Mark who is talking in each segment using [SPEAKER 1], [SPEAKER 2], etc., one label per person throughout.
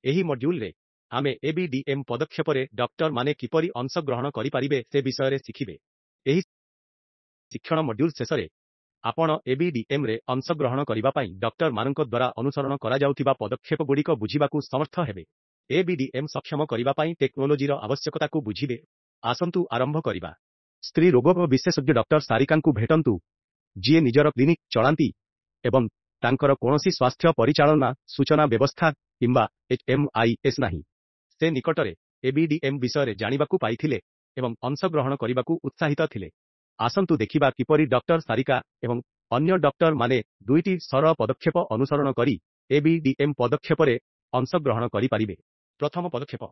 [SPEAKER 1] ଏହି ମଡ୍ୟୁଲରେ ଆମେ ABDM ପଦକ୍ଷେପରେ ଡକ୍ଟର ମାନେ କିପରି ଅଂଶଗ୍ରହଣ କରିପାରିବେ ସେ ବିଷୟରେ ଶିଖିବେ। ଏହି ଶିକ୍ଷଣ ମଡ୍ୟୁଲ ଶେଷରେ ଆପଣ ABDM ରେ ଅଂଶଗ୍ରହଣ କରିବା ପାଇଁ ଡକ୍ଟର ମାନଙ୍କ ଦ୍ୱାରା ଅନୁସରଣ କରାଯାଉଥିବା ପଦକ୍ଷେପଗୁଡ଼ିକ ବୁଝିବାକୁ ସମର୍ଥ ହେବେ। ABDM ସକ୍ଷମ କରିବା ପାଇଁ ଟେକ୍ନୋଲୋଜିର ଆବଶ୍ୟକତାକୁ ବୁଝିବେ। ଆସନ୍ତୁ ଆରମ୍ଭ କରିବା। ସ୍ତ୍ରୀ ରୋଗ ବିଶେଷଜ୍ଞ ଡକ୍ଟର ସାରିକାଙ୍କୁ ଭେଟନ୍ତୁ, ଯିଏ ନିଜର କ୍ଲିନିକ୍ ଚଳାନ୍ତି ଏବଂ ତାଙ୍କର କୌଣସି ସ୍ୱାସ୍ଥ୍ୟ ପରିଚାଳନା ସୂଚନା ବ୍ୟବସ୍ଥା କିମ୍ବା HMIS ନାହିଁ। ସେ ନିକଟରେ ABDM ବିଷୟରେ ଜାଣିବାକୁ ପାଇଥିଲେ ଏବଂ ଅଂଶଗ୍ରହଣ କରିବାକୁ ଉତ୍ସାହିତ ଥିଲେ। ଆସନ୍ତୁ ଦେଖିବା କିପରି ଡକ୍ଟର ସାରିକା ଏବଂ ଅନ୍ୟ ଡକ୍ଟର ମାନେ ଦୁଇଟି ସରଳ ପଦକ୍ଷେପ ଅନୁସରଣ କରି ABDM ପଦକ୍ଷେପରେ ଅଂଶଗ୍ରହଣ କରିପାରିବେ। ପ୍ରଥମ ପଦକ୍ଷେପ,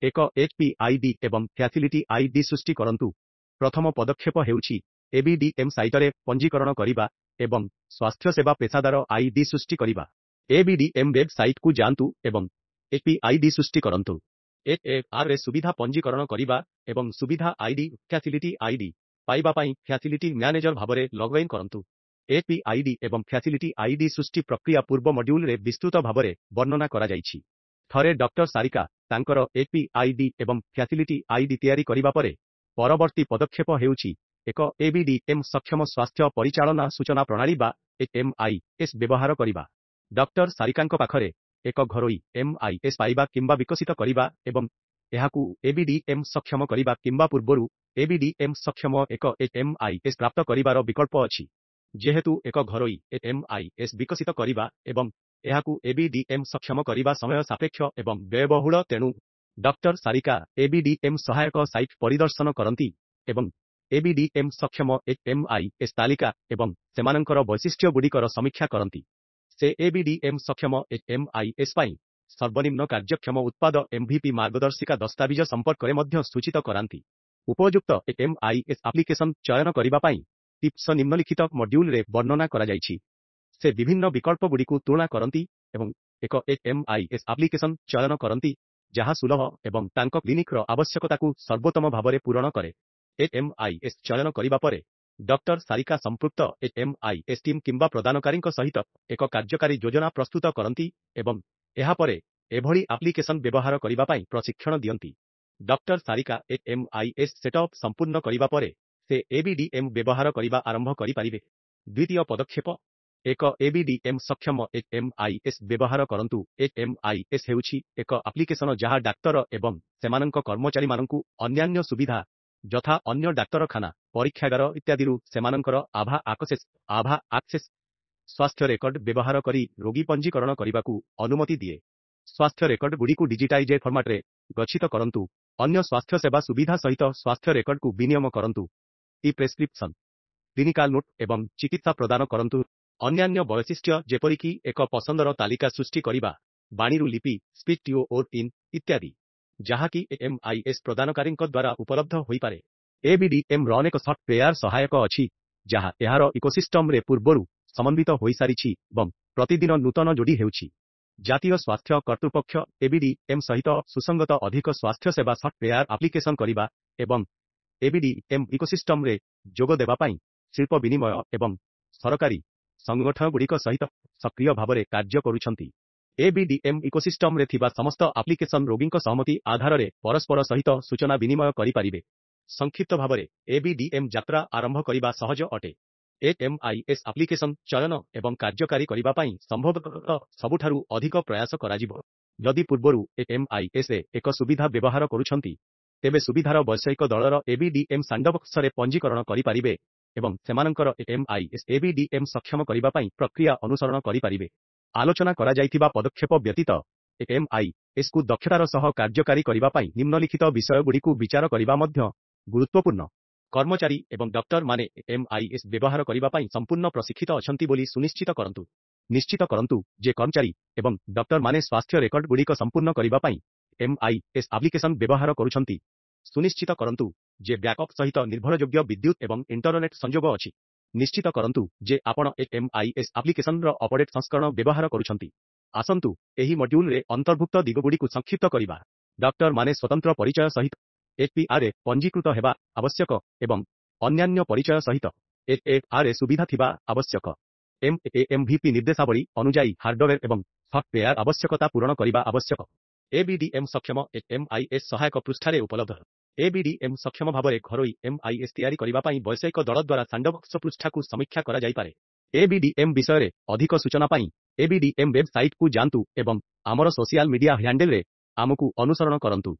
[SPEAKER 1] ଏକ HPID ଏବଂ ଫ୍ୟାସିଲିଟି ID ସୃଷ୍ଟି କରନ୍ତୁ। ପ୍ରଥମ ପଦକ୍ଷେପ ହେଉଛି ABDM ସାଇଟରେ ପଞ୍ଜୀକରଣ କରିବା ଏବଂ ସ୍ୱାସ୍ଥ୍ୟସେବା ପେସାଦାର ID ସୃଷ୍ଟି କରିବା। ABDM ୱେବ୍ ସାଇଟକୁ ଯାଆନ୍ତୁ ଏବଂ HPID ସୃଷ୍ଟି କରନ୍ତୁ। HFR ରେ ସୁବିଧା ପଞ୍ଜୀକରଣ କରିବା ଏବଂ ସୁବିଧା ID ଫ୍ୟାସିଲିଟି ID ପାଇବା ପାଇଁ ଫ୍ୟାସିଲିଟି ମ୍ୟାନେଜର ଭାବରେ ଲଗ୍ଇନ୍ କରନ୍ତୁ। HPID ଏବଂ ଫ୍ୟାସିଲିଟି ID ସୃଷ୍ଟି ପ୍ରକ୍ରିୟା ପୂର୍ବ ମଡ୍ୟୁଲରେ ବିସ୍ତୃତ ଭାବରେ ବର୍ଣ୍ଣନା କରାଯାଇଛି। ଥରେ ଡକ୍ଟର ସାରିକା ତାଙ୍କର HPID ଏବଂ ଫ୍ୟାସିଲିଟି ID ତିଆରି କରିବା ପରେ ପରବର୍ତ୍ତୀ ପଦକ୍ଷେପ ହେଉଛି ଏକ ABDM ସକ୍ଷମ ସ୍ୱାସ୍ଥ୍ୟ ପରିଚାଳନା ସୂଚନା ପ୍ରଣାଳୀ ବା HMIS ବ୍ୟବହାର କରିବା। ଡକ୍ଟର ସାରିକାଙ୍କ ପାଖରେ ଏକ ଘରୋଇ MIS ପାଇବା କିମ୍ବା ବିକଶିତ କରିବା ଏବଂ ଏହାକୁ ABDM ସକ୍ଷମ କରିବା କିମ୍ବା ପୂର୍ବରୁ ABDM ସକ୍ଷମ ଏକ HMIS ପ୍ରାପ୍ତ କରିବାର ବିକଳ୍ପ ଅଛି। ଯେହେତୁ ଏକ ଘରୋଇ HMIS ବିକଶିତ କରିବା ଏବଂ ଏହାକୁ ABDM ସକ୍ଷମ କରିବା ସମୟ ସାପେକ୍ଷ ଏବଂ ବ୍ୟୟବହୁଳ, ତେଣୁ ଡକ୍ଟର ସାରିକା ABDM ସହାୟକ ସାଇଟ୍ ପରିଦର୍ଶନ କରନ୍ତି ଏବଂ ABDM ସକ୍ଷମ HMIS ତାଲିକା ଏବଂ ସେମାନଙ୍କର ବୈଶିଷ୍ଟ୍ୟଗୁଡ଼ିକର ସମୀକ୍ଷା କରନ୍ତି। ସେ ABDM ସକ୍ଷମ HMIS ପାଇଁ ସର୍ବନିମ୍ନ କାର୍ଯ୍ୟକ୍ଷମ ଉତ୍ପାଦ MVP ମାର୍ଗଦର୍ଶିକା ଦସ୍ତାବିଜ ସମ୍ପର୍କରେ ମଧ୍ୟ ସୂଚିତ କରାନ୍ତି। ଉପଯୁକ୍ତ HMIS ଆପ୍ଲିକେସନ ଚୟନ କରିବା ପାଇଁ ଟିପ୍ସ ନିମ୍ନଲିଖିତ ମଡ୍ୟୁଲରେ ବର୍ଣ୍ଣନା କରାଯାଇଛି। ସେ ବିଭିନ୍ନ ବିକଳ୍ପଗୁଡ଼ିକୁ ତୁଳନା କରନ୍ତି ଏବଂ ଏକ HMIS ଆପ୍ଲିକେସନ ଚୟନ କରନ୍ତି ଯାହା ସୁଲଭ ଏବଂ ତାଙ୍କ କ୍ଲିନିକ୍ର ଆବଶ୍ୟକତାକୁ ସର୍ବୋତ୍ତମ ଭାବରେ ପୂରଣ କରେ। HMIS ଚୟନ କରିବା ପରେ ଡକ୍ଟର ସାରିକା ସମ୍ପୃକ୍ତ HMIS ଟିମ୍ କିମ୍ବା ପ୍ରଦାନକାରୀଙ୍କ ସହିତ ଏକ କାର୍ଯ୍ୟକାରୀ ଯୋଜନା ପ୍ରସ୍ତୁତ କରନ୍ତି ଏବଂ ଏହାପରେ ଏଭଳି ଆପ୍ଲିକେସନ ବ୍ୟବହାର କରିବା ପାଇଁ ପ୍ରଶିକ୍ଷଣ ଦିଅନ୍ତି। ଡକ୍ଟର ସାରିକା HMIS ସେଟଅପ୍ ସମ୍ପୂର୍ଣ୍ଣ କରିବା ପରେ ସେ ABDM ବ୍ୟବହାର କରିବା ଆରମ୍ଭ କରିପାରିବେ। ଦ୍ୱିତୀୟ ପଦକ୍ଷେପ, ଏକ ABDM ସକ୍ଷମ HMIS ବ୍ୟବହାର କରନ୍ତୁ। HMIS ହେଉଛି ଏକ ଆପ୍ଲିକେସନ ଯାହା ଡାକ୍ତର ଏବଂ ସେମାନଙ୍କ କର୍ମଚାରୀମାନଙ୍କୁ ଅନ୍ୟାନ୍ୟ ସୁବିଧା ଯଥା ଅନ୍ୟ ଡାକ୍ତରଖାନା, ପରୀକ୍ଷାଗାର ଇତ୍ୟାଦିରୁ ସେମାନଙ୍କର ଆଭା ଆକ୍ସେସ୍ ସ୍ୱାସ୍ଥ୍ୟ ରେକର୍ଡ ବ୍ୟବହାର କରି ରୋଗୀ ପଞ୍ଜୀକରଣ କରିବାକୁ ଅନୁମତି ଦିଏ। ସ୍ୱାସ୍ଥ୍ୟ ରେକର୍ଡଗୁଡ଼ିକୁ ଡିଜିଟାଇଜ୍ ଫର୍ମାଟରେ ଗଚ୍ଛିତ କରନ୍ତୁ। ଅନ୍ୟ ସ୍ୱାସ୍ଥ୍ୟସେବା ସୁବିଧା ସହିତ ସ୍ୱାସ୍ଥ୍ୟ ରେକର୍ଡକୁ ବିନିମୟ କରନ୍ତୁ। ପ୍ରେସ୍କ୍ରିପ୍ସନ, କ୍ଲିନିକାଲ ନୋଟ୍ ଏବଂ ଚିକିତ୍ସା ପ୍ରଦାନ କରନ୍ତୁ। ଅନ୍ୟାନ୍ୟ ବୈଶିଷ୍ଟ୍ୟ ଯେପରିକି ଏକ ପସନ୍ଦର ତାଲିକା ସୃଷ୍ଟି କରିବା, ବାଣୀରୁ ଲିପି, ସ୍ପିଚ୍ ଟୁ ଇନ୍ ଇତ୍ୟାଦି, ଯାହାକି HMIS ପ୍ରଦାନକାରୀଙ୍କ ଦ୍ୱାରା ଉପଲବ୍ଧ ହୋଇପାରେ। ABDM ର ଅନେକ ସଫ୍ଟୱେୟାର ସହାୟକ ଅଛି ଯାହା ଏହାର ଇକୋସିଷ୍ଟମରେ ପୂର୍ବରୁ ସମନ୍ୱିତ ହୋଇସାରିଛି ଏବଂ ପ୍ରତିଦିନ ନୂତନ ଯୋଡ଼ି ହେଉଛି। ଜାତୀୟ ସ୍ୱାସ୍ଥ୍ୟ କର୍ତ୍ତୃପକ୍ଷ ABDM ସହିତ ସୁସଙ୍ଗତ ଅଧିକ ସ୍ୱାସ୍ଥ୍ୟସେବା ସଫ୍ଟୱେୟାର ଆପ୍ଲିକେସନ କରିବା ଏବଂ ABDM ଇକୋସିଷ୍ଟମରେ ଯୋଗ ଦେବା ପାଇଁ ଶିଳ୍ପ ବିନିମୟ ଏବଂ ସରକାରୀ ସଂଗଠନଗୁଡ଼ିକ ସହିତ ସକ୍ରିୟ ଭାବରେ କାର୍ଯ୍ୟ କରୁଛନ୍ତି। ABDM ଇକୋସିଷ୍ଟମରେ ଥିବା ସମସ୍ତ ଆପ୍ଲିକେସନ ରୋଗୀଙ୍କ ସହମତି ଆଧାରରେ ପରସ୍ପର ସହିତ ସୂଚନା ବିନିମୟ କରିପାରିବେ। ସଂକ୍ଷିପ୍ତ ଭାବରେ ABDM ଯାତ୍ରା ଆରମ୍ଭ କରିବା ସହଜ ଅଟେ। HMIS ଆପ୍ଲିକେସନ ଚୟନ ଏବଂ କାର୍ଯ୍ୟକାରୀ କରିବା ପାଇଁ ସମ୍ଭବତଃ ସବୁଠାରୁ ଅଧିକ ପ୍ରୟାସ କରାଯିବ। ଯଦି ପୂର୍ବରୁ HMIS ରେ ଏକ ସୁବିଧା ବ୍ୟବହାର କରୁଛନ୍ତି, ତେବେ ସୁବିଧାର ବୈଷୟିକ ଦଳର ABDM ସାଣ୍ଡବକ୍ସରେ ପଞ୍ଜୀକରଣ କରିପାରିବେ ଏବଂ ସେମାନଙ୍କର HMIS ABDM ସକ୍ଷମ କରିବା ପାଇଁ ପ୍ରକ୍ରିୟା ଅନୁସରଣ କରିପାରିବେ। ଆଲୋଚନା କରାଯାଇଥିବା ପଦକ୍ଷେପ ବ୍ୟତୀତ HMISକୁ ଦକ୍ଷତାର ସହ କାର୍ଯ୍ୟକାରୀ କରିବା ପାଇଁ ନିମ୍ନଲିଖିତ ବିଷୟଗୁଡ଼ିକୁ ବିଚାର କରିବା ମଧ୍ୟ ଗୁରୁତ୍ୱପୂର୍ଣ୍ଣ। କର୍ମଚାରୀ ଏବଂ ଡକ୍ଟର ମାନେ HMIS ବ୍ୟବହାର କରିବା ପାଇଁ ସମ୍ପୂର୍ଣ୍ଣ ପ୍ରଶିକ୍ଷିତ ଅଛନ୍ତି ବୋଲି ସୁନିଶ୍ଚିତ କରନ୍ତୁ। ନିଶ୍ଚିତ କରନ୍ତୁ ଯେ କର୍ମଚାରୀ ଏବଂ ଡକ୍ଟର ମାନେ ସ୍ୱାସ୍ଥ୍ୟ ରେକର୍ଡଗୁଡ଼ିକ ସମ୍ପୂର୍ଣ୍ଣ କରିବା ପାଇଁ HMIS ଆପ୍ଲିକେସନ ବ୍ୟବହାର କରୁଛନ୍ତି। ସୁନିଶ୍ଚିତ କରନ୍ତୁ ଯେ ବ୍ୟାକଅପ୍ ସହିତ ନିର୍ଭରଯୋଗ୍ୟ ବିଦ୍ୟୁତ୍ ଏବଂ ଇଣ୍ଟରନେଟ୍ ସଂଯୋଗ ଅଛି। ନିଶ୍ଚିତ କରନ୍ତୁ ଯେ ଆପଣ HMIS ଆପ୍ଲିକେସନର ଅପଡେଟ୍ ସଂସ୍କରଣ ବ୍ୟବହାର କରୁଛନ୍ତି। ଆସନ୍ତୁ ଏହି ମଡ୍ୟୁଲରେ ଅନ୍ତର୍ଭୁକ୍ତ ଦିଗଗୁଡ଼ିକୁ ସଂକ୍ଷିପ୍ତ କରିବା। ଡକ୍ଟର ମାନେ ସ୍ୱତନ୍ତ୍ର ପରିଚୟ ସହିତ HPR ରେ ପଞ୍ଜୀକୃତ ହେବା ଆବଶ୍ୟକ ଏବଂ ଅନ୍ୟାନ୍ୟ ପରିଚୟ ସହିତ HFR ରେ ସୁବିଧା ଥିବା ଆବଶ୍ୟକ। MVP ନିର୍ଦ୍ଦେଶାବଳୀ ଅନୁଯାୟୀ ହାର୍ଡୱେର୍ ଏବଂ ସଫ୍ଟୱେୟାର ଆବଶ୍ୟକତା ପୂରଣ କରିବା ଆବଶ୍ୟକ। ABDM ସକ୍ଷମ MIS ସହାୟକ ପୃଷ୍ଠାରେ ଉପଲବ୍ଧ। ABDM ସକ୍ଷମ ଭାବରେ ଘରୋଇ MIS ତିଆରି କରିବା ପାଇଁ ବୈଷୟିକ ଦଳ ଦ୍ୱାରା ସାଣ୍ଡବକ୍ସ ପୃଷ୍ଠାକୁ ସମୀକ୍ଷା କରାଯାଇପାରେ। ABDM ବିଷୟରେ ଅଧିକ ସୂଚନା ପାଇଁ ABDM ୱେବସାଇଟକୁ ଯାଆନ୍ତୁ ଏବଂ ଆମର ସୋସିଆଲ ମିଡିଆ ହ୍ୟାଣ୍ଡେଲରେ ଆମକୁ ଅନୁସରଣ କରନ୍ତୁ।